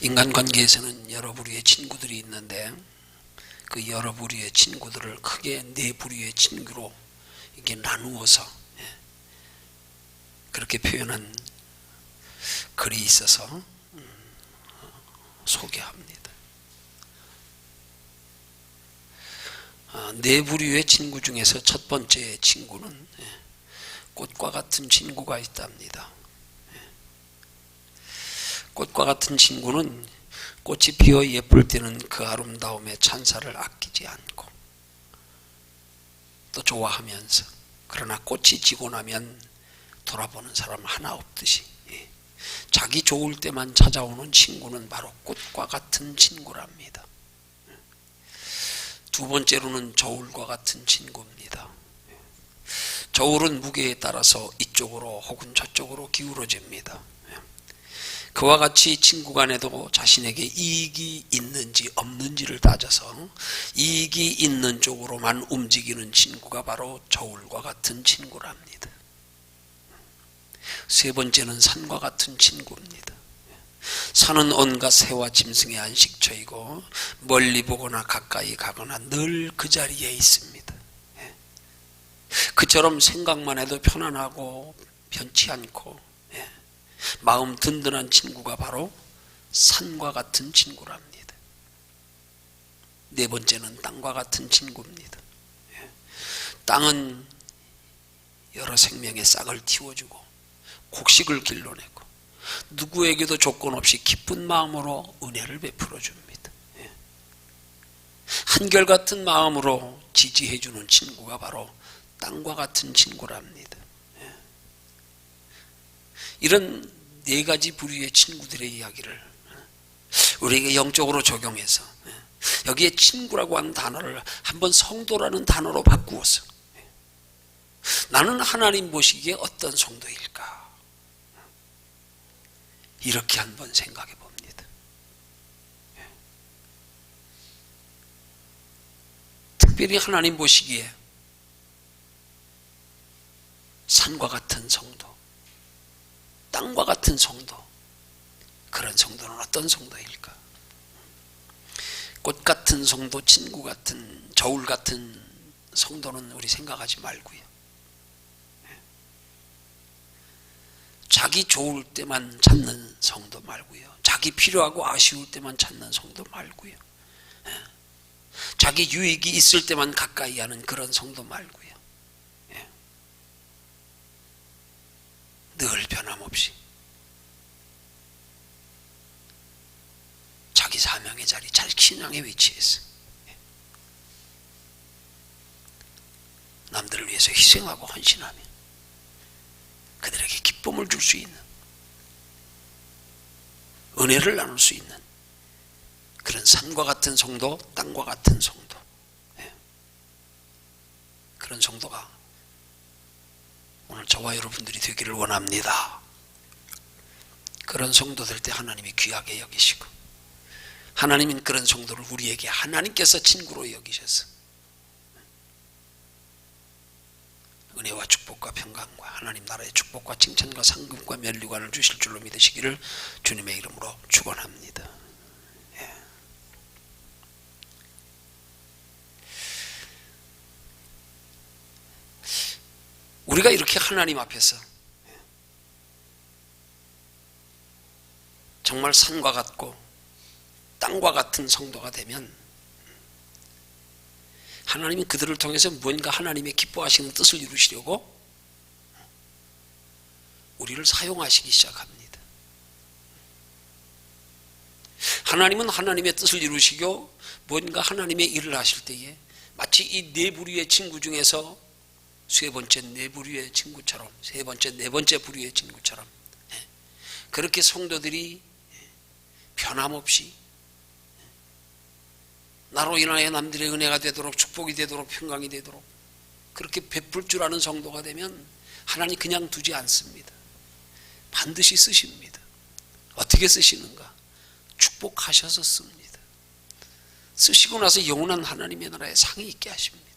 인간관계에서는 여러 부류의 친구들이 있는데 그 여러 부류의 친구들을 크게 네 부류의 친구로 이렇게 나누어서 그렇게 표현한 글이 있어서 소개합니다. 네 부류의 친구 중에서 첫 번째 친구는 꽃과 같은 친구가 있답니다. 꽃과 같은 친구는 꽃이 피어 예쁠 때는 그 아름다움의 찬사를 아끼지 않고 또 좋아하면서, 그러나 꽃이 지고 나면 돌아보는 사람 하나 없듯이 자기 좋을 때만 찾아오는 친구는 바로 꽃과 같은 친구랍니다. 두 번째로는 저울과 같은 친구입니다. 저울은 무게에 따라서 이쪽으로 혹은 저쪽으로 기울어집니다. 그와 같이 친구 간에도 자신에게 이익이 있는지 없는지를 따져서 이익이 있는 쪽으로만 움직이는 친구가 바로 저울과 같은 친구랍니다. 세 번째는 산과 같은 친구입니다. 산은 온갖 새와 짐승의 안식처이고 멀리 보거나 가까이 가거나 늘 그 자리에 있습니다. 그처럼 생각만 해도 편안하고 변치 않고 마음 든든한 친구가 바로 산과 같은 친구랍니다. 네 번째는 땅과 같은 친구입니다. 땅은 여러 생명의 싹을 틔워주고 곡식을 길러내고 누구에게도 조건 없이 기쁜 마음으로 은혜를 베풀어 줍니다. 한결같은 마음으로 지지해 주는 친구가 바로 땅과 같은 친구랍니다. 이런 네 가지 부류의 친구들의 이야기를 우리에게 영적으로 적용해서 여기에 친구라고 하는 단어를 한번 성도라는 단어로 바꾸어서 나는 하나님 보시기에 어떤 성도일까? 이렇게 한번 생각해 봅니다. 특별히 하나님 보시기에 산과 같은 성도, 땅과 같은 성도, 그런 성도는 어떤 성도일까? 꽃 같은 성도, 친구 같은, 저울 같은 성도는 우리 생각하지 말고요. 자기 좋을 때만 찾는 성도 말고요. 자기 필요하고 아쉬울 때만 찾는 성도 말고요. 자기 유익이 있을 때만 가까이 하는 그런 성도 말고요. 늘 변함없이 자기 사명의 자리, 자기 신앙의 위치에서 남들을 위해서 희생하고 헌신하며 그들에게 기쁨을 줄 수 있는, 은혜를 나눌 수 있는 그런 산과 같은 성도, 땅과 같은 성도, 그런 성도가 오늘 저와 여러분들이 되기를 원합니다. 그런 성도 될 때 하나님이 귀하게 여기시고, 하나님은 그런 성도를 우리에게 하나님께서 친구로 여기셔서 은혜와 축복과 평강과 하나님 나라의 축복과 칭찬과 상급과 면류관을 주실 줄로 믿으시기를 주님의 이름으로 축원합니다. 우리가 이렇게 하나님 앞에서 정말 산과 같고 땅과 같은 성도가 되면 하나님은 그들을 통해서 무언가 하나님의 기뻐하시는 뜻을 이루시려고 우리를 사용하시기 시작합니다. 하나님은 하나님의 뜻을 이루시고 무언가 하나님의 일을 하실 때에 마치 이 네 부류의 친구 중에서 세 번째 네 부류의 친구처럼, 세 번째 네 번째 부류의 친구처럼 그렇게 성도들이 변함없이 나로 인하여 남들의 은혜가 되도록, 축복이 되도록, 평강이 되도록 그렇게 베풀 줄 아는 성도가 되면 하나님 그냥 두지 않습니다. 반드시 쓰십니다. 어떻게 쓰시는가? 축복하셔서 씁니다. 쓰시고 나서 영원한 하나님의 나라에 상이 있게 하십니다.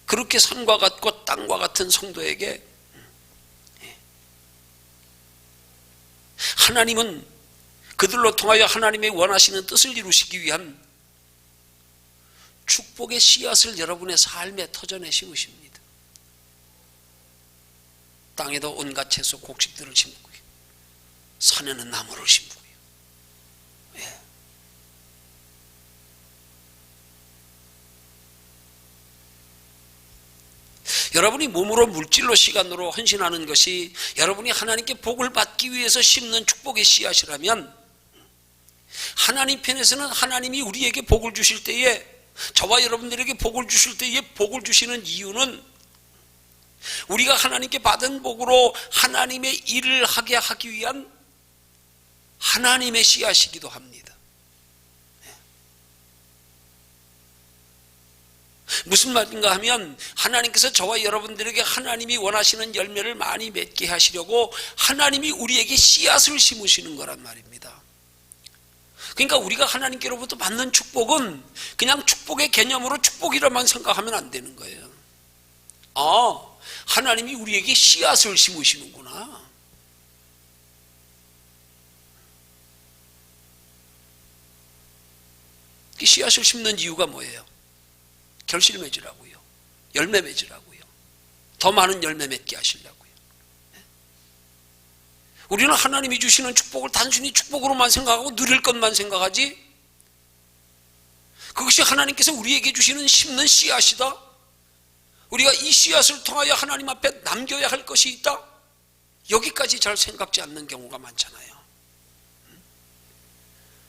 그렇게 산과 같고 땅과 같은 성도에게 하나님은 그들로 통하여 하나님의 원하시는 뜻을 이루시기 위한 축복의 씨앗을 여러분의 삶에 터전에 심으십니다. 땅에도 온갖 채소 곡식들을 심고요, 산에는 나무를 심고요. 예. 여러분이 몸으로 물질로 시간으로 헌신하는 것이 여러분이 하나님께 복을 받기 위해서 심는 축복의 씨앗이라면, 하나님 편에서는 하나님이 우리에게 복을 주실 때에, 저와 여러분들에게 복을 주실 때에 복을 주시는 이유는 우리가 하나님께 받은 복으로 하나님의 일을 하게 하기 위한 하나님의 씨앗이기도 합니다. 무슨 말인가 하면, 하나님께서 저와 여러분들에게 하나님이 원하시는 열매를 많이 맺게 하시려고 하나님이 우리에게 씨앗을 심으시는 거란 말입니다. 그러니까 우리가 하나님께로부터 받는 축복은 그냥 축복의 개념으로 축복이라만 생각하면 안 되는 거예요. 하나님이 우리에게 씨앗을 심으시는구나. 그 씨앗을 심는 이유가 뭐예요? 결실 맺으라고요, 열매 맺으라고요, 더 많은 열매 맺게 하시려고요. 우리는 하나님이 주시는 축복을 단순히 축복으로만 생각하고 누릴 것만 생각하지, 그것이 하나님께서 우리에게 주시는 심는 씨앗이다, 우리가 이 씨앗을 통하여 하나님 앞에 남겨야 할 것이 있다, 여기까지 잘 생각지 않는 경우가 많잖아요.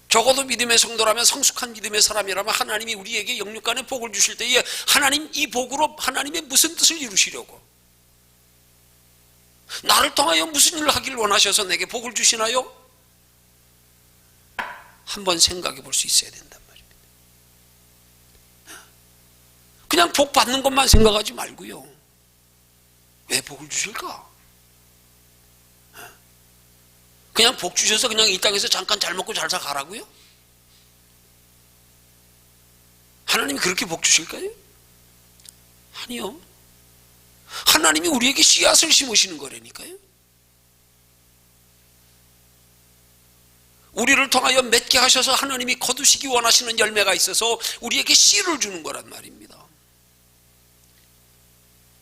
적어도 믿음의 성도라면, 성숙한 믿음의 사람이라면 하나님이 우리에게 영육간의 복을 주실 때에 하나님, 이 복으로 하나님의 무슨 뜻을 이루시려고, 나를 통하여 무슨 일을 하기를 원하셔서 내게 복을 주시나요? 한번 생각해 볼 수 있어야 된단 말입니다. 그냥 복 받는 것만 생각하지 말고요, 왜 복을 주실까? 그냥 복 주셔서 그냥 이 땅에서 잠깐 잘 먹고 잘 살아가라고요? 하나님이 그렇게 복 주실까요? 아니요. 하나님이 우리에게 씨앗을 심으시는 거라니까요. 우리를 통하여 맺게 하셔서 하나님이 거두시기 원하시는 열매가 있어서 우리에게 씨를 주는 거란 말입니다.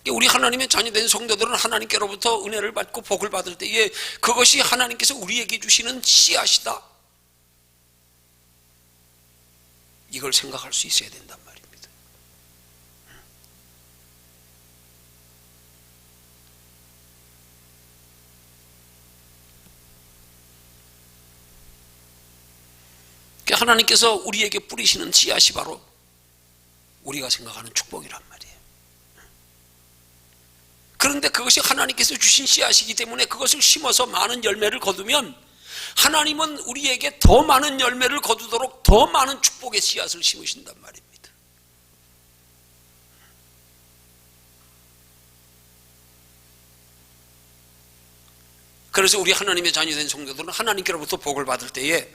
우리 하나님의 자녀된 성도들은 하나님께로부터 은혜를 받고 복을 받을 때에 그것이 하나님께서 우리에게 주시는 씨앗이다, 이걸 생각할 수 있어야 된단 말입니다. 하나님께서 우리에게 뿌리시는 씨앗이 바로 우리가 생각하는 축복이란 말이에요. 그런데 그것이 하나님께서 주신 씨앗이기 때문에 그것을 심어서 많은 열매를 거두면 하나님은 우리에게 더 많은 열매를 거두도록 더 많은 축복의 씨앗을 심으신단 말입니다. 그래서 우리 하나님의 자녀된 성도들은 하나님께로부터 복을 받을 때에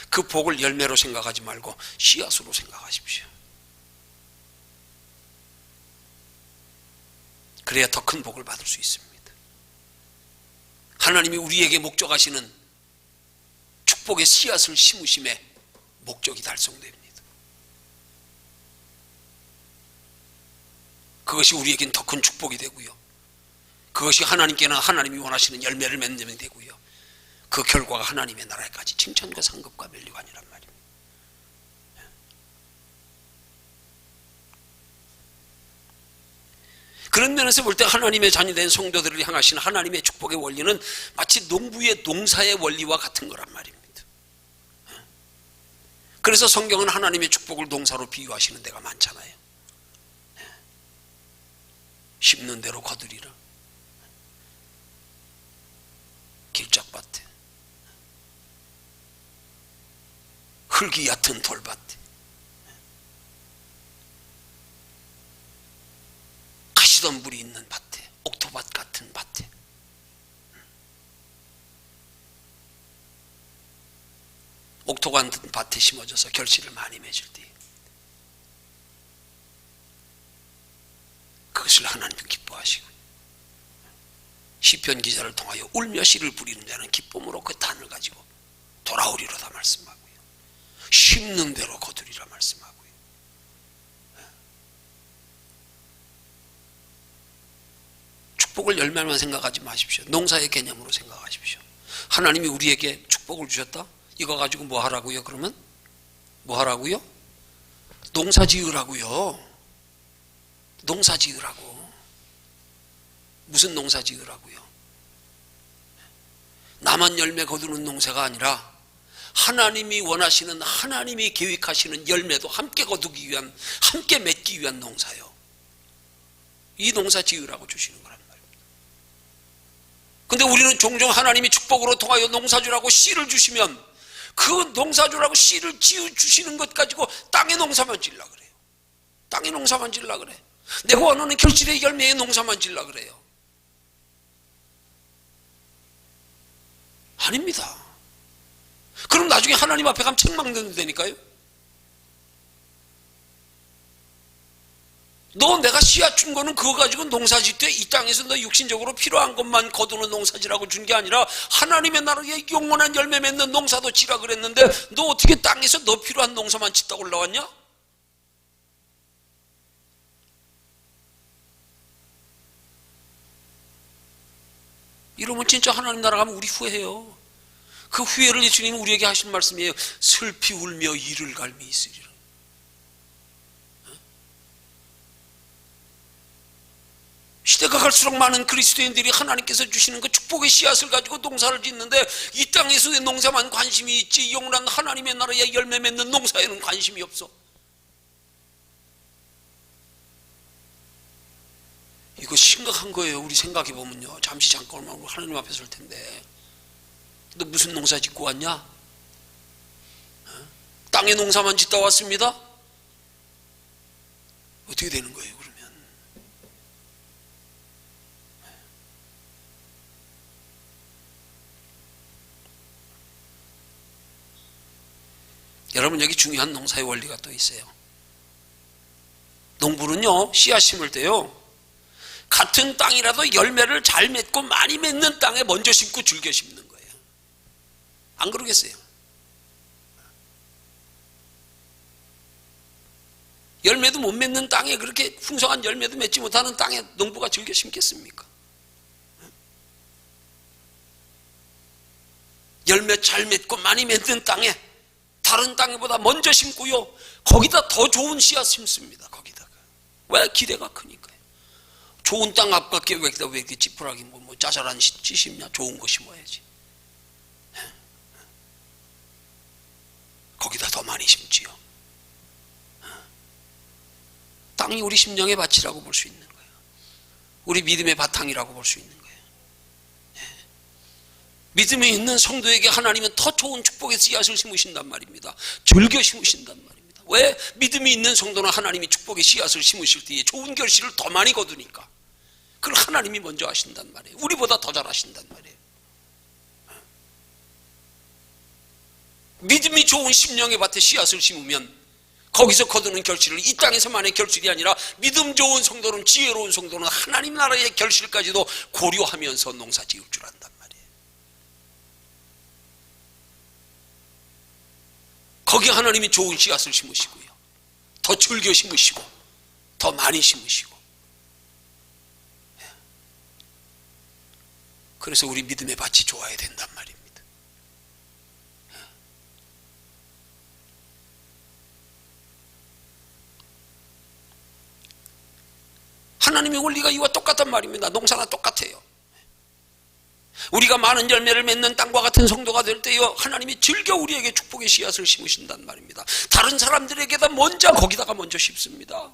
그 복을 열매로 생각하지 말고 씨앗으로 생각하십시오. 그래야 더 큰 복을 받을 수 있습니다. 하나님이 우리에게 목적하시는 축복의 씨앗을 심으심에 목적이 달성됩니다. 그것이 우리에겐 더 큰 축복이 되고요, 그것이 하나님께는 하나님이 원하시는 열매를 맺는 되고요, 그 결과가 하나님의 나라에까지 칭찬과 상급과 멸류관이란 말입니다. 그런 면에서 볼 때 하나님의 자녀된 성도들을 향하신 하나님의 축복의 원리는 마치 농부의 농사의 원리와 같은 거란 말입니다. 그래서 성경은 하나님의 축복을 농사로 비유하시는 데가 많잖아요. 심는 대로 거두리라, 길짝밭에, 흙이 얕은 돌밭에, 가시던 물이 있는 밭에, 옥토밭 같은 밭에, 옥토 같은 밭에 심어져서 결실을 많이 맺을 때 그것을 하나님은 기뻐하시고 시편 기자를 통하여 울며 씨를 부리는 자는 기쁨으로 그 단을 가지고 돌아오리로다 말씀하고요. 심는 대로 거두리라 말씀하고요. 축복을 열매만 생각하지 마십시오. 농사의 개념으로 생각하십시오. 하나님이 우리에게 축복을 주셨다? 이거 가지고 뭐 하라고요? 그러면 뭐 하라고요? 농사 지으라고요. 농사 지으라고. 무슨 농사 지으라고요? 나만 열매 거두는 농사가 아니라 하나님이 원하시는, 하나님이 계획하시는 열매도 함께 거두기 위한, 함께 맺기 위한 농사요. 이 농사 지으라고 주시는 거란 말입니다. 근데 우리는 종종 하나님이 축복으로 통하여 농사주라고 씨를 주시면 그 농사주라고 씨를 주시는 것 가지고 땅의 농사만 질라 그래요. 땅의 농사만 질라 그래. 내가 원하는 결실의 열매의 농사만 질라 그래요. 아닙니다. 그럼 나중에 하나님 앞에 가면 책망도 되니까요. 너 내가 씨앗 준 거는 그거 가지고 농사짓되 이 땅에서 너 육신적으로 필요한 것만 거두는 농사지라고 준 게 아니라 하나님의 나라에 영원한 열매 맺는 농사도 지라 그랬는데 너 어떻게 땅에서 너 필요한 농사만 짓다 올라왔냐? 이러면 진짜 하나님 나라 가면 우리 후회해요. 그 후회를 예수님이 우리에게 하신 말씀이에요. 슬피 울며 이를 갈미 있으리라. 시대가 갈수록 많은 그리스도인들이 하나님께서 주시는 그 축복의 씨앗을 가지고 농사를 짓는데 이 땅에서의 농사만 관심이 있지 영원한 하나님의 나라에 열매 맺는 농사에는 관심이 없어. 이거 심각한 거예요. 우리 생각해 보면요. 잠시 잠깐만 하나님 앞에 설 텐데 너 무슨 농사 짓고 왔냐? 땅의 농사만 짓다 왔습니다? 어떻게 되는 거예요 그러면? 여러분 여기 중요한 농사의 원리가 또 있어요. 농부는요 씨앗 심을 때요 같은 땅이라도 열매를 잘 맺고 많이 맺는 땅에 먼저 심고 즐겨 심는 거예요. 안 그러겠어요? 열매도 못 맺는 땅에 그렇게 풍성한 열매도 맺지 못하는 땅에 농부가 즐겨 심겠습니까? 열매 잘 맺고 많이 맺는 땅에 다른 땅보다 먼저 심고요 거기다 더 좋은 씨앗 심습니다. 거기다가 왜? 기대가 크니까요. 좋은 땅 앞밖에 왜 이렇게 찌푸라기 뭐 짜잘한 씨 심냐? 좋은 거 심어야지. 거기다 더 많이 심지요. 땅이 우리 심령의 밭이라고 볼 수 있는 거예요. 우리 믿음의 바탕이라고 볼 수 있는 거예요. 믿음이 있는 성도에게 하나님은 더 좋은 축복의 씨앗을 심으신단 말입니다. 즐겨 심으신단 말입니다. 왜? 믿음이 있는 성도는 하나님이 축복의 씨앗을 심으실 때에 좋은 결실을 더 많이 거두니까 그걸 하나님이 먼저 하신단 말이에요. 우리보다 더 잘하신단 말이에요. 믿음이 좋은 심령의 밭에 씨앗을 심으면 거기서 거두는 결실을 이 땅에서만의 결실이 아니라 믿음 좋은 성도는, 지혜로운 성도는 하나님 나라의 결실까지도 고려하면서 농사 지을 줄 안단 말이에요. 거기 하나님이 좋은 씨앗을 심으시고요 더 즐겨 심으시고 더 많이 심으시고. 그래서 우리 믿음의 밭이 좋아야 된단 말입니다. 하나님의 원리가 이와 똑같단 말입니다. 농사나 똑같아요. 우리가 많은 열매를 맺는 땅과 같은 성도가 될 때요 하나님이 즐겨 우리에게 축복의 씨앗을 심으신단 말입니다. 다른 사람들에게다 거기다가 먼저 심습니다.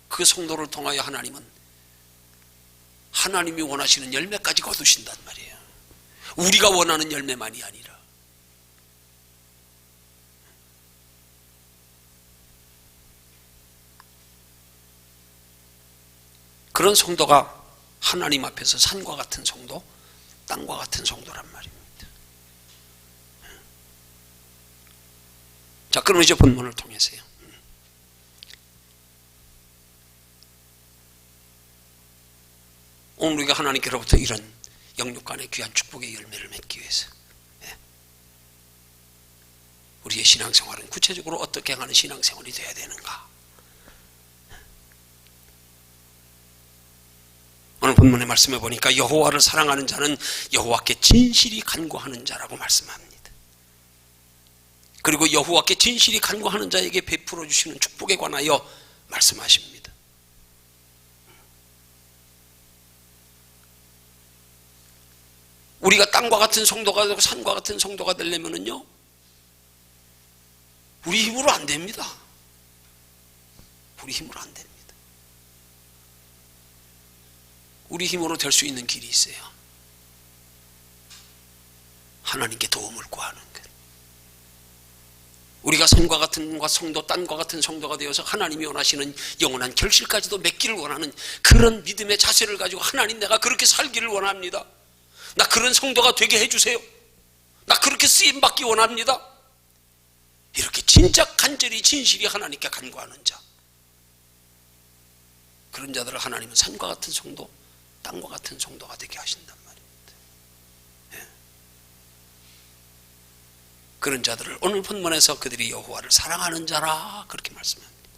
그 성도를 통하여 하나님은 하나님이 원하시는 열매까지 거두신단 말이에요. 우리가 원하는 열매만이 아니라. 그런 성도가 하나님 앞에서 산과 같은 성도, 땅과 같은 성도란 말입니다. 자, 그럼 이제 본문을 통해서요. 오늘 우리가 하나님께로부터 이런 영육간의 귀한 축복의 열매를 맺기 위해서 우리의 신앙생활은 구체적으로 어떻게 하는 신앙생활이 되어야 되는가? 오늘 본문의 말씀에 보니까 여호와를 사랑하는 자는 여호와께 진실이 간구하는 자라고 말씀합니다. 그리고 여호와께 진실이 간구하는 자에게 베풀어 주시는 축복에 관하여 말씀하십니다. 우리가 땅과 같은 성도가 되고 산과 같은 성도가 되려면은요, 우리 힘으로 안 됩니다. 우리 힘으로 안 됩니다. 우리 힘으로 될 수 있는 길이 있어요. 하나님께 도움을 구하는 것. 우리가 산과 같은 성도, 땅과 같은 성도가 되어서 하나님이 원하시는 영원한 결실까지도 맺기를 원하는 그런 믿음의 자세를 가지고, 하나님, 내가 그렇게 살기를 원합니다. 나 그런 성도가 되게 해주세요. 나 그렇게 쓰임받기 원합니다. 이렇게 진짜 간절히 진실이 하나님께 간구하는 자, 그런 자들을 하나님은 산과 같은 성도, 땅과 같은 성도가 되게 하신단 말입니다. 예. 그런 자들을 오늘 본문에서 그들이 여호와를 사랑하는 자라 그렇게 말씀합니다.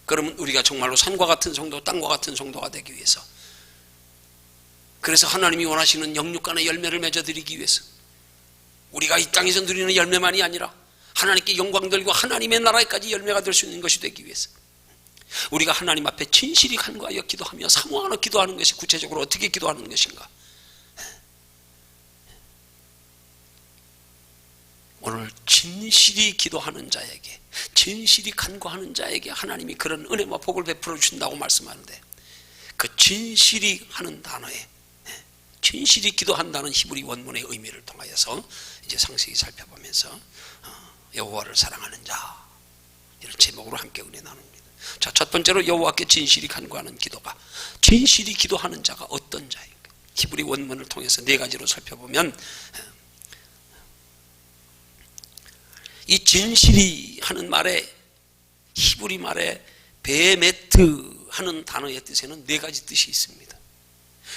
그러면 우리가 정말로 산과 같은 성도, 땅과 같은 성도가 되기 위해서, 그래서 하나님이 원하시는 영육간의 열매를 맺어드리기 위해서, 우리가 이 땅에서 누리는 열매만이 아니라 하나님께 영광 돌리고 하나님의 나라에까지 열매가 될 수 있는 것이 되기 위해서, 우리가 하나님 앞에 진실이 간구하여 기도하며 사모하며 기도하는 것이 구체적으로 어떻게 기도하는 것인가? 오늘 진실이 기도하는 자에게, 진실이 간구하는 자에게 하나님이 그런 은혜와 복을 베풀어 주신다고 말씀하는데, 그 진실이 하는 단어에 진실이 기도한다는 히브리 원문의 의미를 통하여서 이제 상세히 살펴보면서 여호와를 사랑하는 자, 이런 제목으로 함께 은혜 나눕니다. 자, 첫 번째로 여호와께 진실이 간구하는 기도가, 진실이 기도하는 자가 어떤 자인가? 히브리 원문을 통해서 네 가지로 살펴보면, 이 진실이 하는 말에, 히브리 말에 베메트 하는 단어의 뜻에는 네 가지 뜻이 있습니다.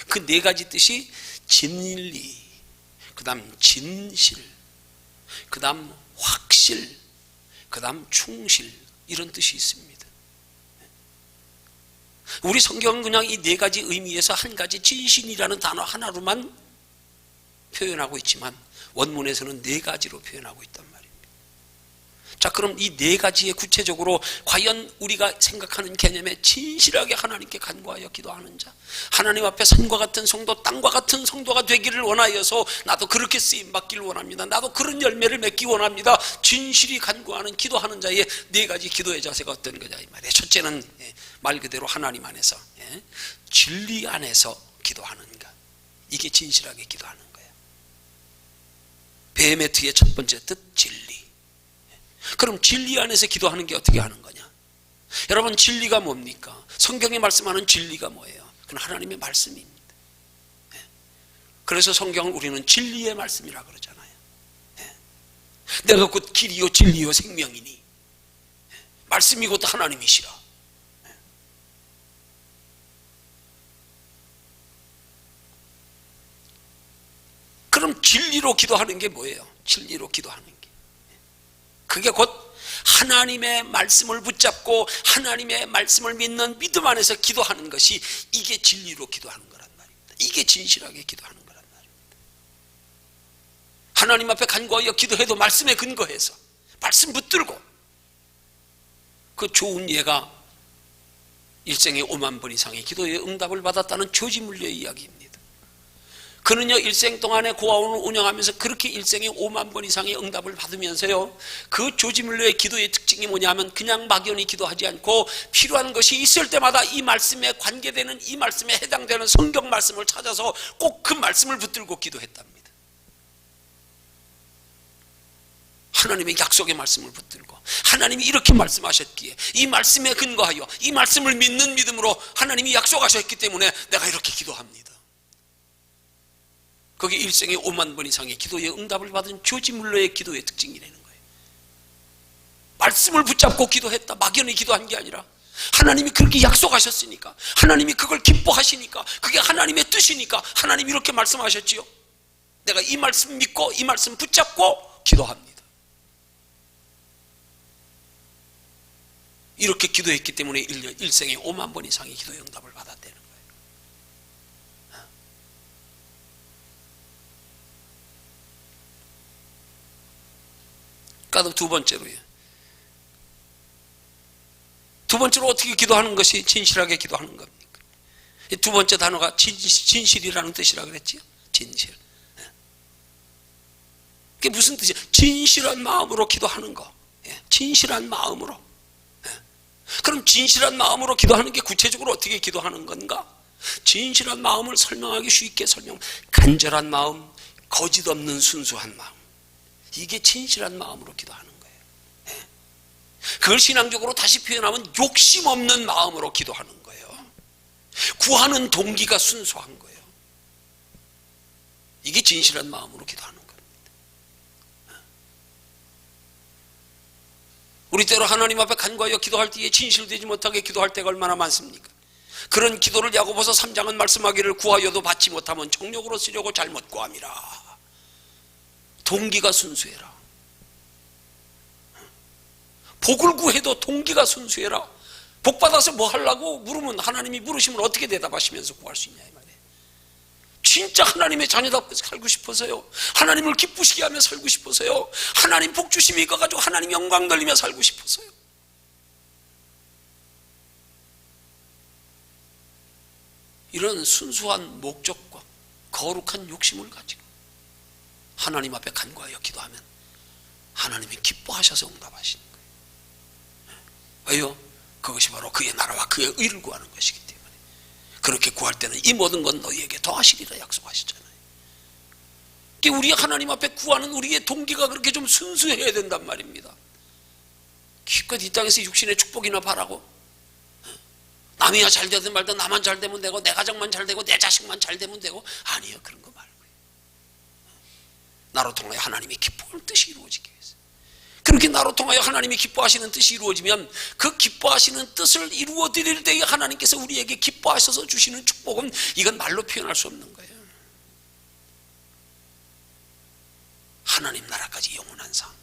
그 네 가지 뜻이 진리, 그 다음 진실, 그 다음 확실, 그 다음 충실, 이런 뜻이 있습니다. 우리 성경은 그냥 이 네 가지 의미에서 한 가지 진실이라는 단어 하나로만 표현하고 있지만 원문에서는 네 가지로 표현하고 있단 말입니다. 자, 그럼 이 네 가지에 구체적으로 과연 우리가 생각하는 개념에 진실하게 하나님께 간구하여 기도하는 자, 하나님 앞에 산과 같은 성도, 땅과 같은 성도가 되기를 원하여서 나도 그렇게 쓰임받기를 원합니다. 나도 그런 열매를 맺기 원합니다. 진실이 간구하는 기도하는 자의 네 가지 기도의 자세가 어떤 거냐 이 말이에요. 첫째는 말 그대로 하나님 안에서, 진리 안에서 기도하는 것, 이게 진실하게 기도하는 거예요. 베메트의 첫 번째 뜻, 진리. 그럼 진리 안에서 기도하는 게 어떻게 하는 거냐? 여러분, 진리가 뭡니까? 성경이 말씀하는 진리가 뭐예요? 그건 하나님의 말씀입니다. 그래서 성경을 우리는 진리의 말씀이라 그러잖아요. 내가 곧 길이요 진리요 생명이니, 말씀이 곧 하나님이시라. 그럼 진리로 기도하는 게 뭐예요? 진리로 기도하는 게, 그게 곧 하나님의 말씀을 붙잡고 하나님의 말씀을 믿는 믿음 안에서 기도하는 것이, 이게 진리로 기도하는 거란 말입니다. 이게 진실하게 기도하는 거란 말입니다. 하나님 앞에 간구하여 기도해도 말씀에 근거해서 말씀 붙들고, 그 좋은 예가 일생에 5만 번 이상의 기도의 응답을 받았다는 조지물려의 이야기입니다. 그는요, 일생 동안에 고아원을 운영하면서 그렇게 일생에 5만 번 이상의 응답을 받으면서요, 그 조지물러의 기도의 특징이 뭐냐면, 그냥 막연히 기도하지 않고 필요한 것이 있을 때마다 이 말씀에 관계되는, 이 말씀에 해당되는 성경 말씀을 찾아서 꼭 그 말씀을 붙들고 기도했답니다. 하나님의 약속의 말씀을 붙들고, 하나님이 이렇게 말씀하셨기에 이 말씀에 근거하여 이 말씀을 믿는 믿음으로 하나님이 약속하셨기 때문에 내가 이렇게 기도합니다. 그게 일생에 5만 번 이상의 기도의 응답을 받은 조지물러의 기도의 특징이라는 거예요. 말씀을 붙잡고 기도했다, 막연히 기도한 게 아니라 하나님이 그렇게 약속하셨으니까, 하나님이 그걸 기뻐하시니까, 그게 하나님의 뜻이니까 하나님이 이렇게 말씀하셨지요. 내가 이 말씀 믿고 이 말씀 붙잡고 기도합니다. 이렇게 기도했기 때문에 일생에 5만 번 이상의 기도의 응답을 받았다는 거예요. 그러니까 두 번째로요. 두 번째로 어떻게 기도하는 것이 진실하게 기도하는 겁니까? 두 번째 단어가 진실이라는 뜻이라고 그랬지요. 진실. 그게 무슨 뜻이에요? 진실한 마음으로 기도하는 거. 진실한 마음으로. 그럼 진실한 마음으로 기도하는 게 구체적으로 어떻게 기도하는 건가? 진실한 마음을 설명하기 쉽게 간절한 마음, 거짓 없는 순수한 마음. 이게 진실한 마음으로 기도하는 거예요. 그걸 신앙적으로 다시 표현하면 욕심 없는 마음으로 기도하는 거예요. 구하는 동기가 순수한 거예요. 이게 진실한 마음으로 기도하는 겁니다. 우리 때로 하나님 앞에 간구하여 기도할 때에 진실되지 못하게 기도할 때가 얼마나 많습니까? 그런 기도를 야고보서 3장은 말씀하기를 구하여도 받지 못하면 정욕으로 쓰려고 잘못 구함이라. 동기가 순수해라. 복을 구해도 동기가 순수해라. 복 받아서 뭐 하려고 물으면, 하나님이 물으시면 어떻게 대답하시면서 구할 수 있냐 이 말이에요. 진짜 하나님의 자녀답게 살고 싶어서요, 하나님을 기쁘시게 하며 살고 싶어서요, 하나님 복 주심이 있어가지고 하나님 영광 돌리며 살고 싶어서요. 이런 순수한 목적과 거룩한 욕심을 가지고 하나님 앞에 간구하여 기도하면 하나님이 기뻐하셔서 응답하시는 거예요. 왜요? 그것이 바로 그의 나라와 그의 의를 구하는 것이기 때문에. 그렇게 구할 때는 이 모든 건 너희에게 더하시리라 약속하시잖아요. 그러니까 우리 하나님 앞에 구하는 우리의 동기가 그렇게 좀 순수해야 된단 말입니다. 기껏 이 땅에서 육신의 축복이나 바라고, 남이야 잘 되든 말든 나만 잘 되면 되고, 내 가정만 잘 되고, 내 자식만 잘 되면 되고, 아니요, 그런 거 말고요. 나로 통하여 하나님이 기뻐하는 뜻이 이루어지기 위해서. 그렇게 나로 통하여 하나님이 기뻐하시는 뜻이 이루어지면 그 기뻐하시는 뜻을 이루어 드릴 때에 하나님께서 우리에게 기뻐하셔서 주시는 축복은, 이건 말로 표현할 수 없는 거예요. 하나님 나라까지 영원한 상.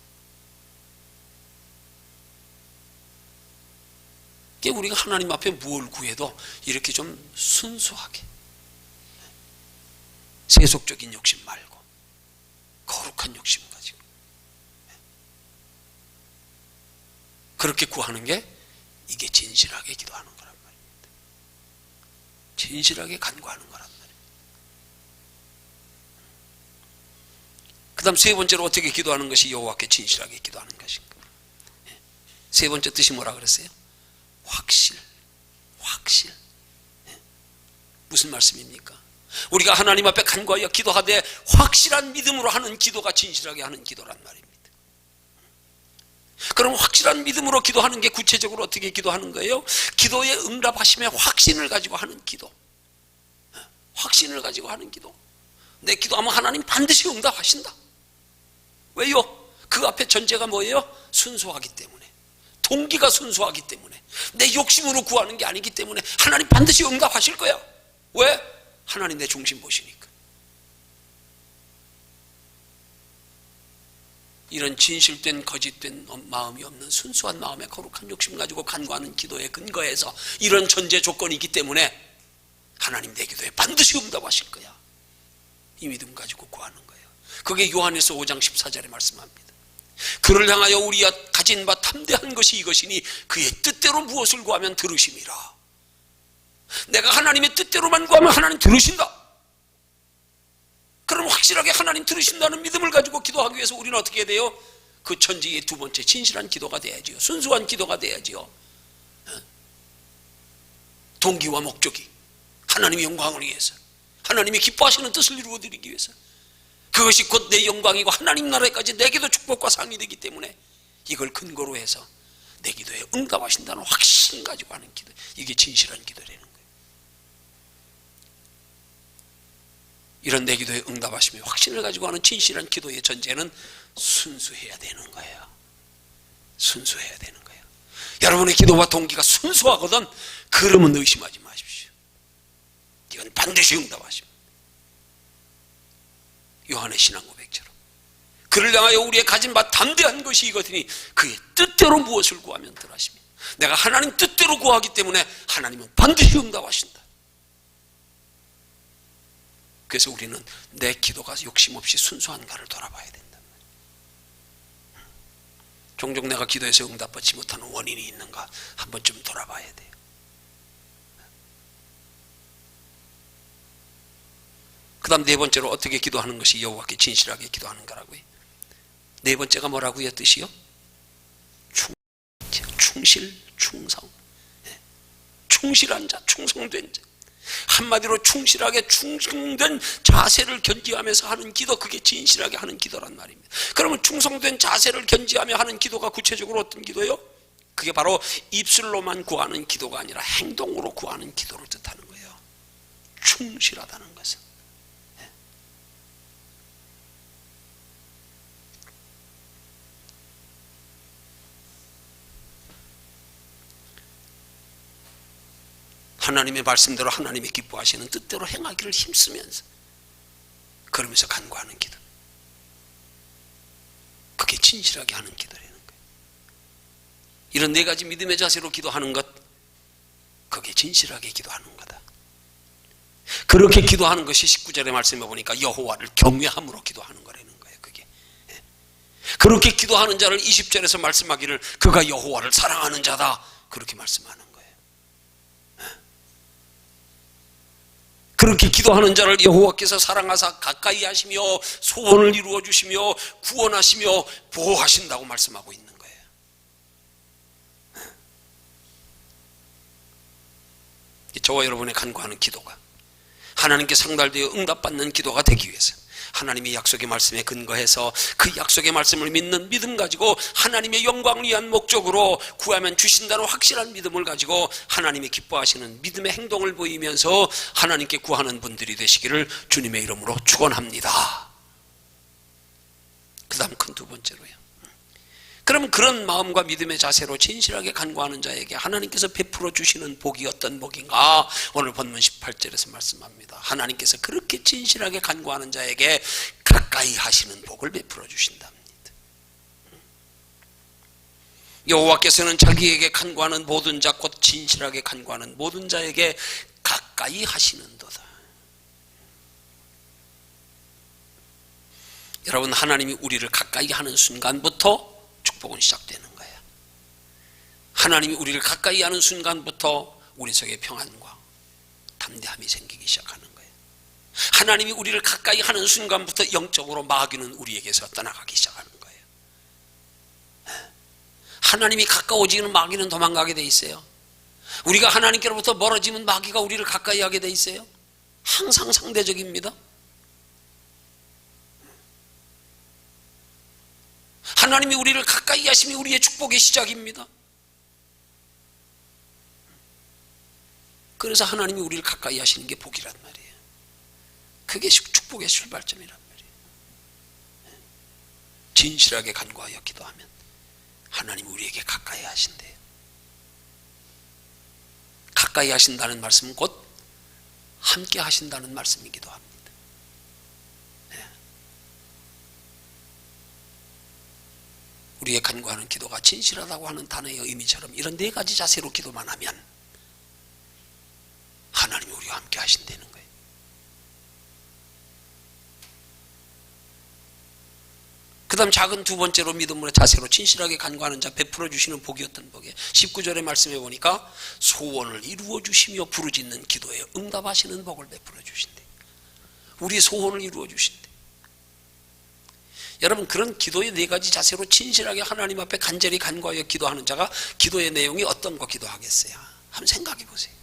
우리가 하나님 앞에 뭘 구해도 이렇게 좀 순수하게, 세속적인 욕심 말고 거룩한 욕심 가지고 그렇게 구하는 게, 이게 진실하게 기도하는 거란 말입니다. 진실하게 간구하는 거란 말입니다. 그 다음 세 번째로 어떻게 기도하는 것이 여호와께 진실하게 기도하는 것인가? 세 번째 뜻이 뭐라 그랬어요? 확실. 무슨 말씀입니까? 우리가 하나님 앞에 간구하여 기도하되 확실한 믿음으로 하는 기도가 진실하게 하는 기도란 말입니다. 그럼 확실한 믿음으로 기도하는 게 구체적으로 어떻게 기도하는 거예요? 기도에 응답하심에 확신을 가지고 하는 기도. 확신을 가지고 하는 기도. 내 기도하면 하나님 반드시 응답하신다. 왜요? 그 앞에 전제가 뭐예요? 순수하기 때문에. 동기가 순수하기 때문에. 내 욕심으로 구하는 게 아니기 때문에 하나님 반드시 응답하실 거야. 왜? 하나님 내 중심 보시니까. 이런 진실된 거짓된 마음이 없는 순수한 마음에 거룩한 욕심 가지고 간구하는 기도의 근거에서 이런 전제 조건이 있기 때문에 하나님 내 기도에 반드시 응답하실 거야. 이 믿음 가지고 구하는 거예요. 그게 요한에서 5장 14절에 말씀합니다. 그를 향하여 우리가 가진 바 탐대한 것이 이것이니 그의 뜻대로 무엇을 구하면 들으심이라. 내가 하나님의 뜻대로만 구하면 하나님 들으신다. 그럼 확실하게 하나님 들으신다는 믿음을 가지고 기도하기 위해서 우리는 어떻게 해야 돼요? 그 천지의 두 번째 진실한 기도가 돼야지요. 순수한 기도가 돼야지요. 동기와 목적이 하나님의 영광을 위해서, 하나님이 기뻐하시는 뜻을 이루어드리기 위해서, 그것이 곧 내 영광이고 하나님 나라에까지 내게도 축복과 상이 되기 때문에 이걸 근거로 해서 내 기도에 응답하신다는 확신 가지고 하는 기도, 이게 진실한 기도라는 거예요. 이런 내 기도에 응답하시며 확신을 가지고 하는 진실한 기도의 전제는 순수해야 되는 거예요. 순수해야 되는 거예요. 여러분의 기도와 동기가 순수하거든 그러면 의심하지 마십시오. 이건 반드시 응답하십니다. 요한의 신앙 고백처럼 그를 향하여 우리의 가진 바 담대한 것이 이거더니 그의 뜻대로 무엇을 구하면 들으시며, 내가 하나님 뜻대로 구하기 때문에 하나님은 반드시 응답하신다. 그래서 우리는 내 기도가 욕심 없이 순수한가를 돌아봐야 된다. 종종 내가 기도해서 응답받지 못하는 원인이 있는가 한 번쯤 돌아봐야 돼요. 그 다음 네 번째로 어떻게 기도하는 것이 여호와께 진실하게 기도하는가라고요. 네 번째가 뭐라고요? 뜻이요? 충실, 충성. 충실한 자, 충성된 자. 한마디로 충실하게 충성된 자세를 견지하면서 하는 기도, 그게 진실하게 하는 기도란 말입니다. 그러면 충성된 자세를 견지하며 하는 기도가 구체적으로 어떤 기도요? 그게 바로 입술로만 구하는 기도가 아니라 행동으로 구하는 기도를 뜻하는 거예요. 충실하다는 것은. 하나님의 말씀대로 하나님이 기뻐하시는 뜻대로 행하기를 힘쓰면서 그러면서 간구하는 기도, 그게 진실하게 하는 기도라는 거예요. 이런 네 가지 믿음의 자세로 기도하는 것, 그게 진실하게 기도하는 거다. 그렇게 기도하는 것이 19절의 말씀에 보니까 여호와를 경외함으로 기도하는 거라는 거예요. 그게 그렇게 기도하는 자를 20절에서 말씀하기를 그가 여호와를 사랑하는 자다, 그렇게 말씀하는 거예요. 그렇게 기도하는 자를 여호와께서 사랑하사 가까이 하시며 소원을 이루어 주시며 구원하시며 보호하신다고 말씀하고 있는 거예요. 저와 여러분의 간구하는 기도가 하나님께 상달되어 응답받는 기도가 되기 위해서 하나님의 약속의 말씀에 근거해서 그 약속의 말씀을 믿는 믿음 가지고 하나님의 영광을 위한 목적으로 구하면 주신다는 확실한 믿음을 가지고 하나님이 기뻐하시는 믿음의 행동을 보이면서 하나님께 구하는 분들이 되시기를 주님의 이름으로 축원합니다. 그 다음 큰 두 번째로요. 그럼 그런 마음과 믿음의 자세로 진실하게 간구하는 자에게 하나님께서 베풀어 주시는 복이 어떤 복인가? 오늘 본문 18절에서 말씀합니다. 하나님께서 그렇게 진실하게 간구하는 자에게 가까이 하시는 복을 베풀어 주신답니다. 여호와께서는 자기에게 간구하는 모든 자, 곧 진실하게 간구하는 모든 자에게 가까이 하시는도다. 여러분, 하나님이 우리를 가까이 하는 순간부터 축복은 시작되는 거예요. 하나님이 우리를 가까이 하는 순간부터 우리 속에 평안과 담대함이 생기기 시작하는 거예요. 하나님이 우리를 가까이 하는 순간부터 영적으로 마귀는 우리에게서 떠나가기 시작하는 거예요. 하나님이 가까워지는 마귀는 도망가게 돼 있어요. 우리가 하나님께로부터 멀어지면 마귀가 우리를 가까이 하게 돼 있어요. 항상 상대적입니다. 하나님이 우리를 가까이 하심이 우리의 축복의 시작입니다. 그래서 하나님이 우리를 가까이 하시는 게 복이란 말이에요. 그게 축복의 출발점이란 말이에요. 진실하게 간구하여 기도하면 하나님이 우리에게 가까이 하신대요. 가까이 하신다는 말씀은 곧 함께 하신다는 말씀이기도 합니다. 우리의 간구하는 기도가 진실하다고 하는 단어의 의미처럼 이런 네 가지 자세로 기도만 하면 하나님이 우리와 함께 하신다는 거예요. 그 다음 작은 두 번째로 믿음으로 자세로 진실하게 간구하는 자 베풀어 주시는 복이 어떤 복이에요? 19절의 말씀에 보니까 소원을 이루어 주시며 부르짖는 기도에 응답하시는 복을 베풀어 주신대. 우리의 소원을 이루어 주신대. 여러분, 그런 기도의 네 가지 자세로 진실하게 하나님 앞에 간절히 간구하여 기도하는 자가 기도의 내용이 어떤 거 기도하겠어요? 한번 생각해 보세요.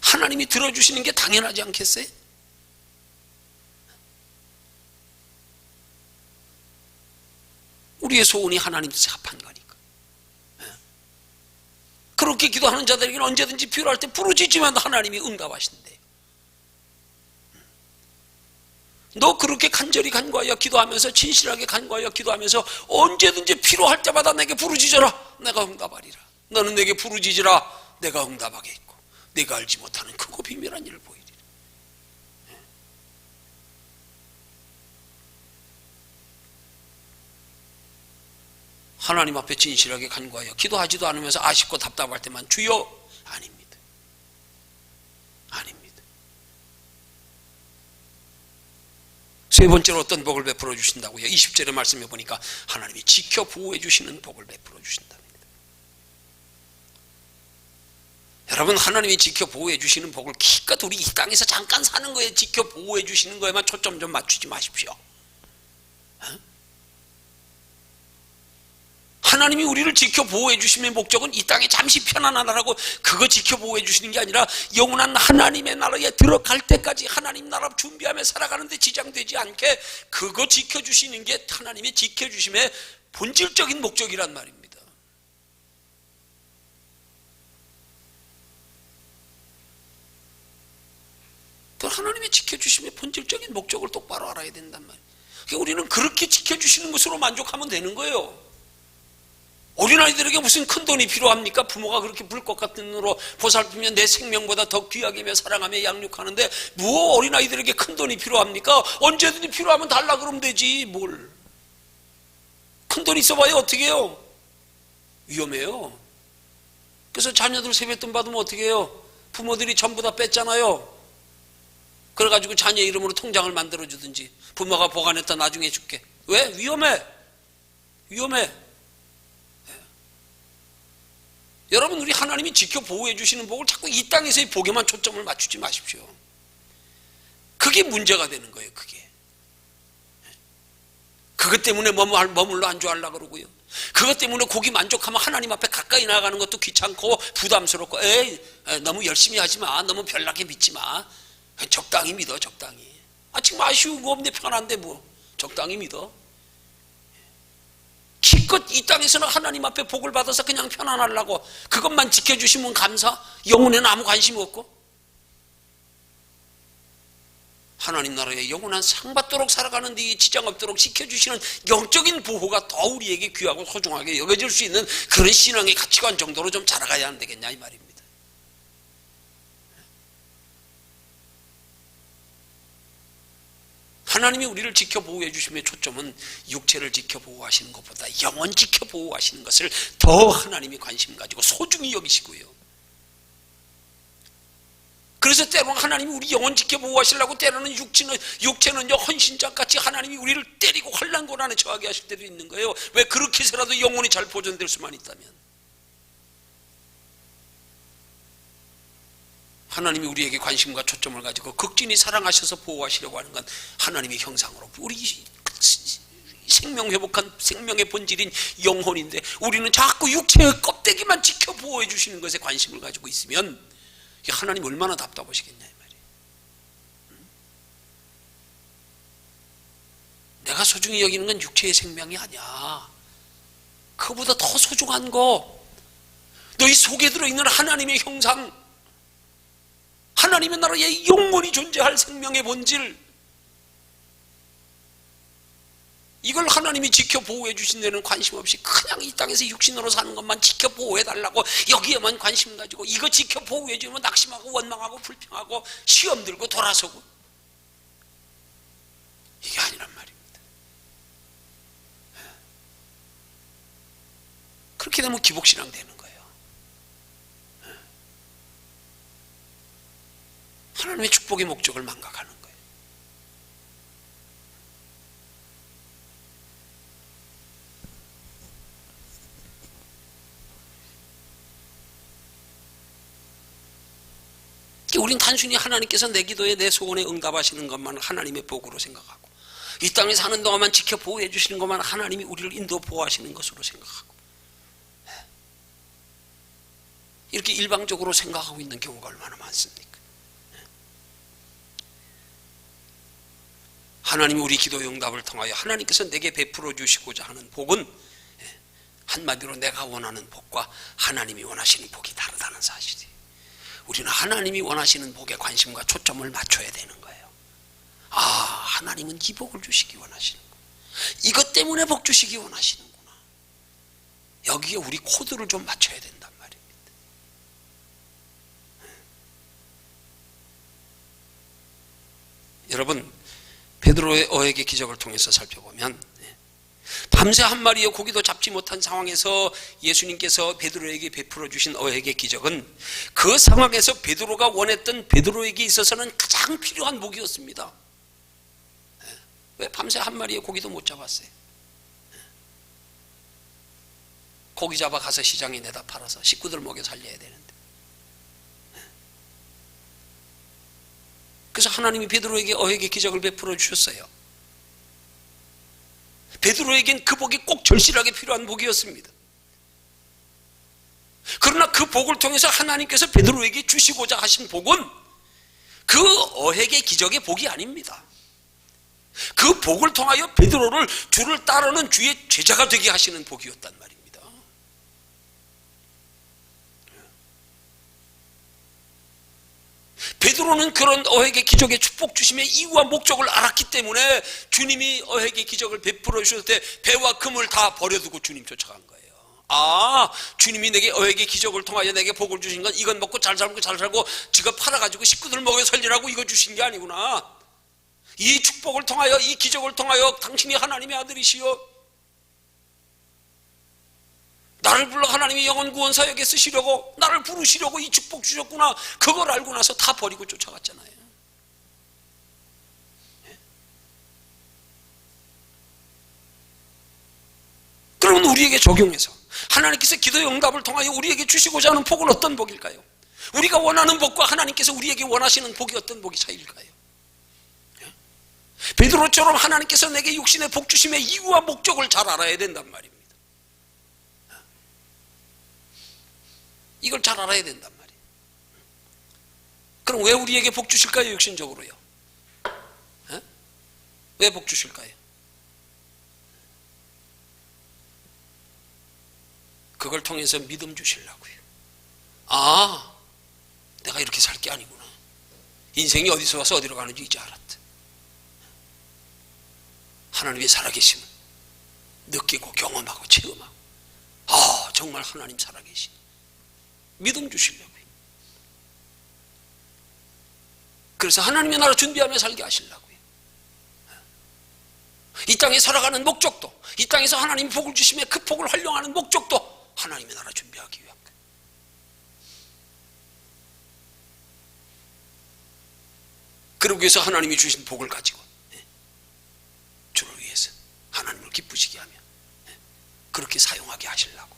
하나님이 들어주시는 게 당연하지 않겠어요? 우리의 소원이 하나님 뜻에 합한 거니까. 그렇게 기도하는 자들에게는 언제든지 필요할 때 부르짖으면 하나님이 응답하신대요. 너 그렇게 간절히 간구하여 기도하면서 진실하게 간구하여 기도하면서 언제든지 필요할 때마다 내게 부르짖어라. 내가 응답하리라. 너는 내게 부르짖으라. 내가 응답하겠고 내가 알지 못하는 크고 비밀한 일을 보이리라. 하나님 앞에 진실하게 간구하여 기도하지도 않으면서 아쉽고 답답할 때만 주여, 아닙니다. 아닙니다. 세 번째로 어떤 복을 베풀어 주신다고요? 20절의 말씀에 보니까 하나님이 지켜 보호해 주시는 복을 베풀어 주신답니다. 여러분, 하나님이 지켜 보호해 주시는 복을 기껏 우리 이 땅에서 잠깐 사는 거에 지켜 보호해 주시는 거에만 초점 좀 맞추지 마십시오. 하나님이 우리를 지켜 보호해 주심의 목적은 이 땅에 잠시 편안하다라고 그거 지켜 보호해 주시는 게 아니라 영원한 하나님의 나라에 들어갈 때까지 하나님 나라 준비하며 살아가는데 지장되지 않게 그거 지켜주시는 게 하나님의 지켜주심의 본질적인 목적이란 말입니다. 그 하나님의 지켜주심의 본질적인 목적을 똑바로 알아야 된단 말이에요. 그러니까 우리는 그렇게 지켜주시는 것으로 만족하면 되는 거예요. 어린아이들에게 무슨 큰 돈이 필요합니까? 부모가 그렇게 불꽃 같은 눈으로 보살피며 내 생명보다 더 귀하게 사랑하며 양육하는데 뭐 어린아이들에게 큰 돈이 필요합니까? 언제든지 필요하면 달라 그러면 되지 뭘. 큰 돈 있어봐야 어떻게 해요? 위험해요. 그래서 자녀들 세뱃돈 받으면 어떻게 해요? 부모들이 전부 다 뺐잖아요. 그래가지고 자녀 이름으로 통장을 만들어주든지 부모가 보관했다 나중에 줄게. 왜? 위험해. 위험해. 여러분, 우리 하나님이 지켜 보호해 주시는 복을 자꾸 이 땅에서의 복에만 초점을 맞추지 마십시오. 그게 문제가 되는 거예요. 그게. 그것 때문에 머물러 안주하려고 그러고요. 그것 때문에 고기 만족하면 하나님 앞에 가까이 나가는 것도 귀찮고 부담스럽고 에이 너무 열심히 하지 마. 너무 별나게 믿지 마. 적당히 믿어. 적당히. 지금 아쉬운 거 없네. 편한데 뭐 적당히 믿어. 기껏 이 땅에서는 하나님 앞에 복을 받아서 그냥 편안하려고 그것만 지켜주시면 감사. 영혼에는 아무 관심 없고 하나님 나라에 영원한 상 받도록 살아가는 데 지장 없도록 지켜주시는 영적인 보호가 더 우리에게 귀하고 소중하게 여겨질 수 있는 그런 신앙의 가치관 정도로 좀 자라가야 안 되겠냐 이 말입니다. 하나님이 우리를 지켜 보호해 주심의 초점은 육체를 지켜 보호하시는 것보다 영혼 지켜 보호하시는 것을 더 하나님이 관심 가지고 소중히 여기시고요. 그래서 때로는 하나님이 우리 영혼 지켜 보호하시려고 때로는 육체는요 헌신짝같이 하나님이 우리를 때리고 환난고난에 처하게 하실 때도 있는 거예요. 왜? 그렇게 해서라도 영혼이 잘 보존될 수만 있다면. 하나님이 우리에게 관심과 초점을 가지고 극진히 사랑하셔서 보호하시려고 하는 건 하나님의 형상으로 우리 생명 회복한 생명의 본질인 영혼인데 우리는 자꾸 육체의 껍데기만 지켜 보호해 주시는 것에 관심을 가지고 있으면 하나님 얼마나 답답하시겠냐 이 말이에요. 내가 소중히 여기는 건 육체의 생명이 아니야. 그보다 더 소중한 거 너희 속에 들어있는 하나님의 형상, 하나님의 나라에 영원히 존재할 생명의 본질, 이걸 하나님이 지켜 보호해 주신 데는 관심 없이 그냥 이 땅에서 육신으로 사는 것만 지켜 보호해 달라고 여기에만 관심 가지고 이거 지켜 보호해 주면 낙심하고 원망하고 불평하고 시험 들고 돌아서고 이게 아니란 말입니다. 그렇게 되면 기복신앙 되는 거예요. 하나님의 축복의 목적을 망각하는 거예요. 우린 단순히 하나님께서 내 기도에 내 소원에 응답하시는 것만 하나님의 복으로 생각하고 이 땅에 사는 동안만 지켜 보호해 주시는 것만 하나님이 우리를 인도 보호하시는 것으로 생각하고 이렇게 일방적으로 생각하고 있는 경우가 얼마나 많습니까? 하나님이 우리 기도 응답을 통하여 하나님께서 내게 베풀어 주시고자 하는 복은 한마디로 내가 원하는 복과 하나님이 원하시는 복이 다르다는 사실이에요. 우리는 하나님이 원하시는 복에 관심과 초점을 맞춰야 되는 거예요. 하나님은 이 복을 주시기 원하시는구나. 이것 때문에 복 주시기 원하시는구나. 여기에 우리 코드를 좀 맞춰야 된단 말입니다. 여러분, 베드로의 어획의 기적을 통해서 살펴보면 밤새 한 마리의 고기도 잡지 못한 상황에서 예수님께서 베드로에게 베풀어 주신 어획의 기적은 그 상황에서 베드로가 원했던 베드로에게 있어서는 가장 필요한 복이었습니다. 왜 밤새 한 마리의 고기도 못 잡았어요? 고기 잡아 가서 시장에 내다 팔아서 식구들 먹여 살려야 되는데. 그래서 하나님이 베드로에게 어획의 기적을 베풀어 주셨어요. 베드로에겐 그 복이 꼭 절실하게 필요한 복이었습니다. 그러나 그 복을 통해서 하나님께서 베드로에게 주시고자 하신 복은 그 어획의 기적의 복이 아닙니다. 그 복을 통하여 베드로를 주를 따르는 주의 제자가 되게 하시는 복이었단 말입니다. 베드로는 그런 어획의 기적의 축복 주심의 이유와 목적을 알았기 때문에 주님이 어획의 기적을 베풀어 주셨을 때 배와 금을 다 버려두고 주님 쫓아간 거예요. 주님이 내게 어획의 기적을 통하여 내게 복을 주신 건 이건 먹고 잘 살고 지가 팔아가지고 식구들 먹여 살리라고 이거 주신 게 아니구나. 이 축복을 통하여, 이 기적을 통하여 당신이 하나님의 아들이시여, 나를 불러 하나님의 영혼 구원 사역에 쓰시려고, 나를 부르시려고 이 축복 주셨구나. 그걸 알고 나서 다 버리고 쫓아갔잖아요. 그러면 우리에게 적용해서 하나님께서 기도의 응답을 통하여 우리에게 주시고자 하는 복은 어떤 복일까요? 우리가 원하는 복과 하나님께서 우리에게 원하시는 복이 어떤 복이 차이일까요? 베드로처럼 하나님께서 내게 육신의 복 주심의 이유와 목적을 잘 알아야 된단 말입니다. 이걸 잘 알아야 된단 말이에요. 그럼 왜 우리에게 복 주실까요? 육신적으로요. 왜 복 주실까요? 그걸 통해서 믿음 주시려고요. 내가 이렇게 살 게 아니구나. 인생이 어디서 와서 어디로 가는지 이제 알았다. 하나님의 살아계심을 느끼고 경험하고 체험하고, 정말 하나님 살아계신 믿음 주시려고요. 그래서 하나님의 나라 준비하며 살게 하시려고요. 이 땅에 살아가는 목적도, 이 땅에서 하나님 복을 주시며 그 복을 활용하는 목적도 하나님의 나라 준비하기 위한 거예요. 그러기 위해서 하나님이 주신 복을 가지고 주를 위해서 하나님을 기쁘시게 하며 그렇게 사용하게 하시려고.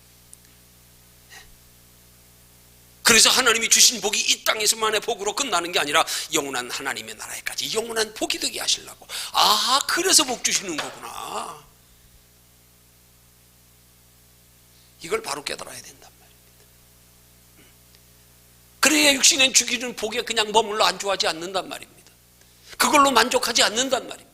그래서 하나님이 주신 복이 이 땅에서만의 복으로 끝나는 게 아니라 영원한 하나님의 나라에까지 영원한 복이 되게 하시려고. 그래서 복 주시는 거구나. 이걸 바로 깨달아야 된단 말입니다. 그래야 육신은 주기는 복에 그냥 머물러 안주하지 않는단 말입니다. 그걸로 만족하지 않는단 말입니다.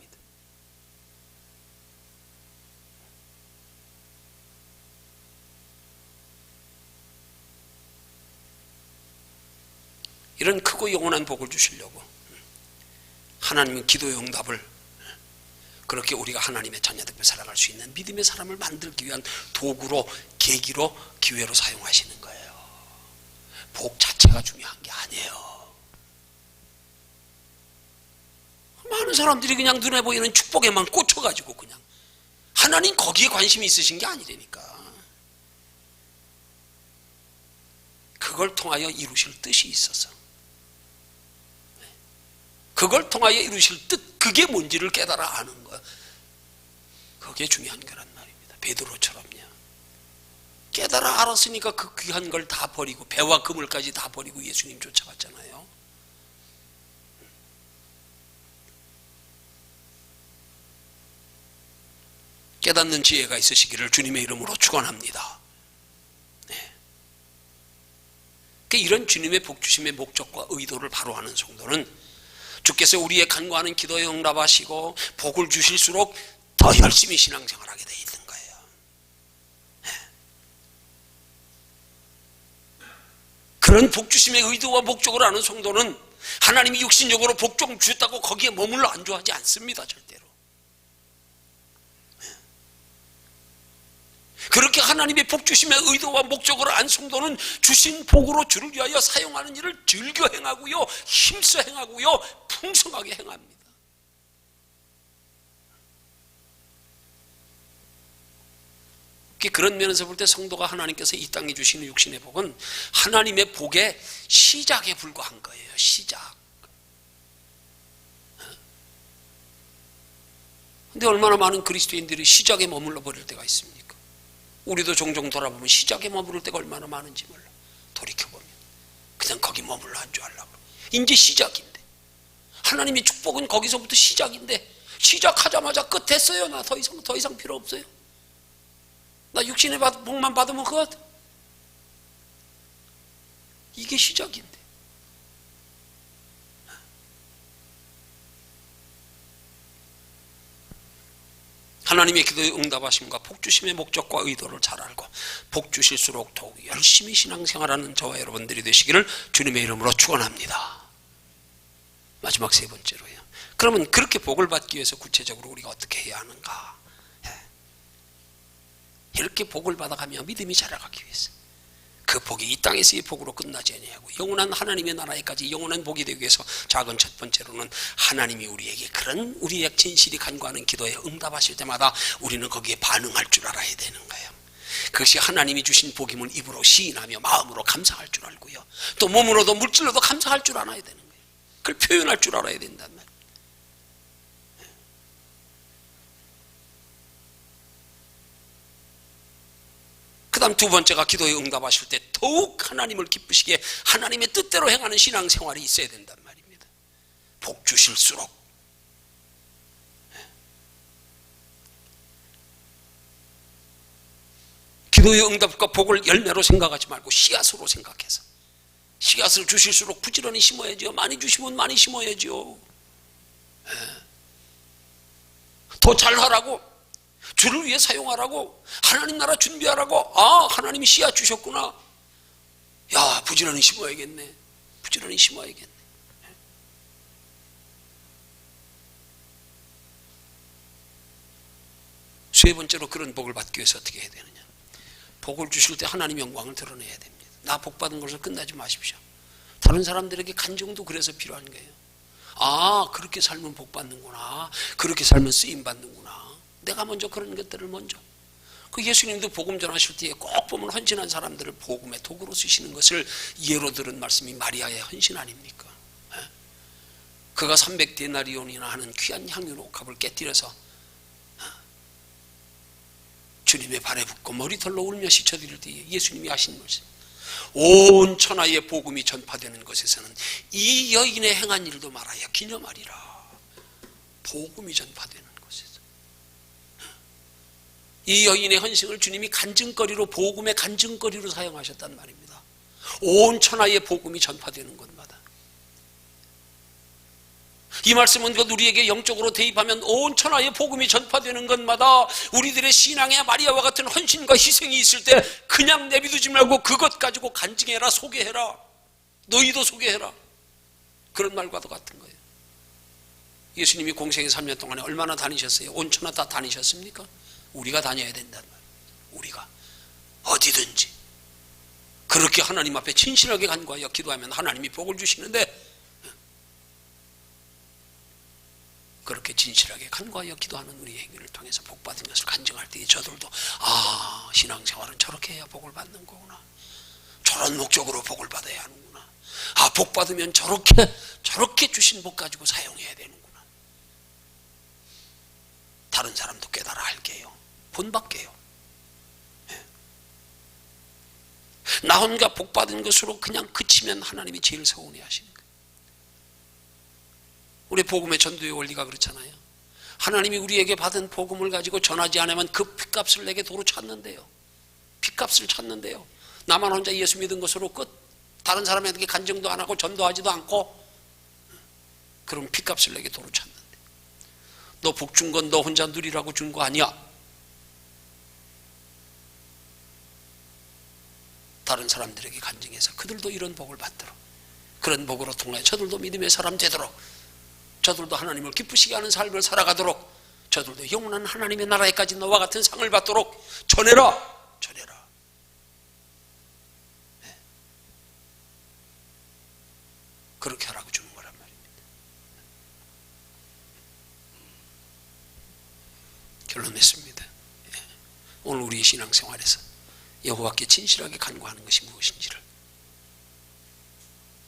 이런 크고 영원한 복을 주시려고 하나님은 기도의 응답을 그렇게 우리가 하나님의 자녀들과 살아갈 수 있는 믿음의 사람을 만들기 위한 도구로, 계기로, 기회로 사용하시는 거예요. 복 자체가 중요한 게 아니에요. 많은 사람들이 그냥 눈에 보이는 축복에만 꽂혀가지고 그냥 하나님 거기에 관심이 있으신 게 아니라니까. 그걸 통하여 이루실 뜻이 있어서, 그걸 통하여 이루실 뜻, 그게 뭔지를 깨달아 아는 거, 그게 중요한 거란 말입니다. 베드로처럼요. 깨달아 알았으니까 그 귀한 걸 다 버리고 배와 그물까지 다 버리고 예수님 쫓아갔잖아요. 깨닫는 지혜가 있으시기를 주님의 이름으로 축원합니다. 이런 주님의 복주심의 목적과 의도를 바로 아는 성도는 주께서 우리의 간구하는 기도에 응답하시고 복을 주실수록 더 열심히 신앙생활하게 돼 있는 거예요. 그런 복주심의 의도와 목적을 아는 성도는 하나님이 육신적으로 복 좀 주셨다고 거기에 머물러 안주하지 않습니다. 절대로. 그렇게 하나님의 복 주심의 의도와 목적으로 안 성도는 주신 복으로 주를 위하여 사용하는 일을 즐겨 행하고요, 힘써 행하고요, 풍성하게 행합니다. 그런 면에서 볼 때 성도가 하나님께서 이 땅에 주시는 육신의 복은 하나님의 복의 시작에 불과한 거예요. 시작. 근데 얼마나 많은 그리스도인들이 시작에 머물러 버릴 때가 있습니까? 우리도 종종 돌아보면 시작에 머무를 때가 얼마나 많은지 몰라. 돌이켜보면 그냥 거기 머물러 안주하려고. 이제 시작인데, 하나님의 축복은 거기서부터 시작인데, 시작하자마자 끝 됐어요. 나 더 이상 필요 없어요. 나 육신의 복만 받으면 그것. 이게 시작인데. 하나님의 기도에 응답하심과 복주심의 목적과 의도를 잘 알고 복 주실수록 더욱 열심히 신앙생활하는 저와 여러분들이 되시기를 주님의 이름으로 축원합니다. 마지막 세 번째로요. 그러면 그렇게 복을 받기 위해서 구체적으로 우리가 어떻게 해야 하는가? 이렇게 복을 받아가며 믿음이 자라가기 위해서 그 복이 이 땅에서의 복으로 끝나지 아니하고 영원한 하나님의 나라에까지 영원한 복이 되기 위해서 작은 첫 번째로는 하나님이 우리에게 그런 우리의 진실이 간구하는 기도에 응답하실 때마다 우리는 거기에 반응할 줄 알아야 되는 거예요. 그것이 하나님이 주신 복임을 입으로 시인하며 마음으로 감사할 줄 알고요, 또 몸으로도 물질로도 감사할 줄 알아야 되는 거예요. 그걸 표현할 줄 알아야 된단 말이에요. 그 다음 두 번째가 기도에 응답하실 때 더욱 하나님을 기쁘시게 하나님의 뜻대로 행하는 신앙생활이 있어야 된단 말입니다. 복 주실수록. 기도의 응답과 복을 열매로 생각하지 말고 씨앗으로 생각해서, 씨앗을 주실수록 부지런히 심어야죠. 많이 주시면 많이 심어야죠. 더 잘하라고, 주를 위해 사용하라고, 하나님 나라 준비하라고. 아, 하나님이 씨앗 주셨구나. 야, 부지런히 심어야겠네. 부지런히 심어야겠네. 세 번째로 그런 복을 받기 위해서 어떻게 해야 되느냐? 복을 주실 때 하나님의 영광을 드러내야 됩니다. 나 복 받은 것을 끝나지 마십시오. 다른 사람들에게 간증도 그래서 필요한 거예요. 아, 그렇게 살면 복 받는구나. 그렇게 살면 쓰임 받는구나. 내가 먼저 그런 것들을 먼저. 그 예수님도 복음 전하실 때에 꼭 보면 헌신한 사람들을 복음의 도구로 쓰시는 것을 예로 들은 말씀이 마리아의 헌신 아닙니까? 그가 300데나리온이나 하는 귀한 향유 옥합을 깨뜨려서 주님의 발에 붓고 머리털로 울며 씻어드릴 때에 예수님이 하신 말씀, 온 천하의 복음이 전파되는 것에서는 이 여인의 행한 일도 말하여 기념하리라. 복음이 전파되는 것에서 이 여인의 헌신을 주님이 간증거리로, 복음의 간증거리로 사용하셨단 말입니다. 온 천하의 복음이 전파되는 곳마다. 이 말씀은 우리에게 영적으로 대입하면 온 천하의 복음이 전파되는 것마다 우리들의 신앙에 마리아와 같은 헌신과 희생이 있을 때 그냥 내비두지 말고 그것 가지고 간증해라, 소개해라, 너희도 소개해라, 그런 말과도 같은 거예요. 예수님이 공생의 3년 동안에 얼마나 다니셨어요? 온 천하 다 다니셨습니까? 우리가 다녀야 된단 말이에요. 우리가 어디든지 그렇게 하나님 앞에 진실하게 간구하여 기도하면 하나님이 복을 주시는데, 그렇게 진실하게 간구하여 기도하는 우리 행위를 통해서 복 받은 것을 간증할 때 저들도 아, 신앙생활은 저렇게 해야 복을 받는 거구나, 저런 목적으로 복을 받아야 하는구나, 아, 복 받으면 저렇게 주신 복 가지고 사용해야 되는구나, 다른 사람도 깨달아 할게요, 본받게요. 나 혼자 복 받은 것으로 그냥 그치면 하나님이 제일 서운해 하시는 거예요. 우리 복음의 전도의 원리가 그렇잖아요. 하나님이 우리에게 받은 복음을 가지고 전하지 않으면 그 핏값을 내게 도로 찾는데요. 핏값을 찾는데요. 나만 혼자 예수 믿은 것으로 끝. 다른 사람에게 간증도 안 하고 전도하지도 않고, 그럼 핏값을 내게 도로 찾는데, 너 복 준 건 너 혼자 누리라고 준 거 아니야. 다른 사람들에게 간증해서 그들도 이런 복을 받도록 그런 복으로 통하여 저들도 믿음의 사람 되도록, 저들도 하나님을 기쁘시게 하는 삶을 살아가도록, 저들도 영원한 하나님의 나라에까지 너와 같은 상을 받도록 전해라, 전해라. 네. 그렇게 하라고 주는 거란 말입니다. 결론 냈습니다. 예. 오늘 우리의 신앙생활에서 여호와께 진실하게 간구하는 것이 무엇인지를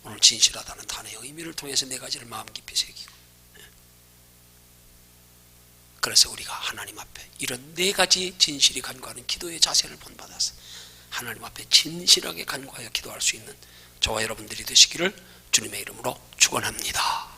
오늘 진실하다는 단어의 의미를 통해서 네 가지를 마음 깊이 새기고, 그래서 우리가 하나님 앞에 이런 네 가지 진실이 간구하는 기도의 자세를 본받아서 하나님 앞에 진실하게 간구하여 기도할 수 있는 저와 여러분들이 되시기를 주님의 이름으로 축원합니다.